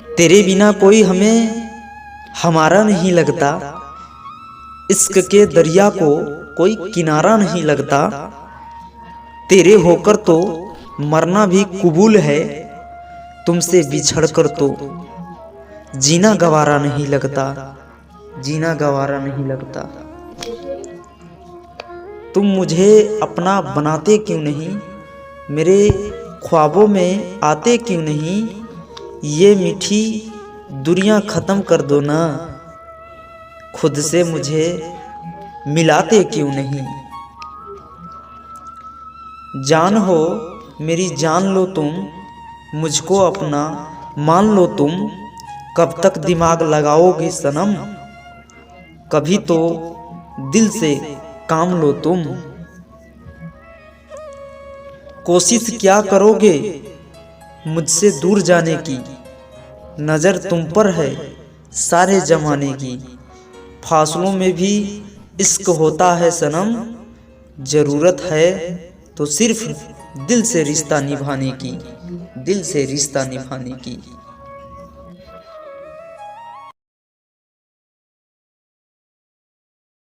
तेरे बिना कोई हमें हमारा नहीं लगता, इश्क के दरिया को कोई किनारा नहीं लगता। तेरे होकर तो मरना भी कबूल है, तुमसे बिछड़ कर तो जीना गवारा नहीं लगता, जीना गवारा नहीं लगता। तुम मुझे अपना बनाते क्यों नहीं, मेरे ख्वाबों में आते क्यों नहीं। ये मीठी दुनिया ख़त्म कर दो ना, खुद से मुझे मिलाते क्यों नहीं। जान हो मेरी जान लो तुम, मुझको अपना मान लो तुम। कब तक दिमाग लगाओगे सनम, कभी तो दिल से काम लो तुम। कोशिश क्या करोगे मुझसे दूर जाने की, नज़र तुम पर है सारे ज़माने की। फासलों में भी इश्क होता है सनम, ज़रूरत है तो सिर्फ दिल से रिश्ता निभाने की, दिल से रिश्ता निभाने की।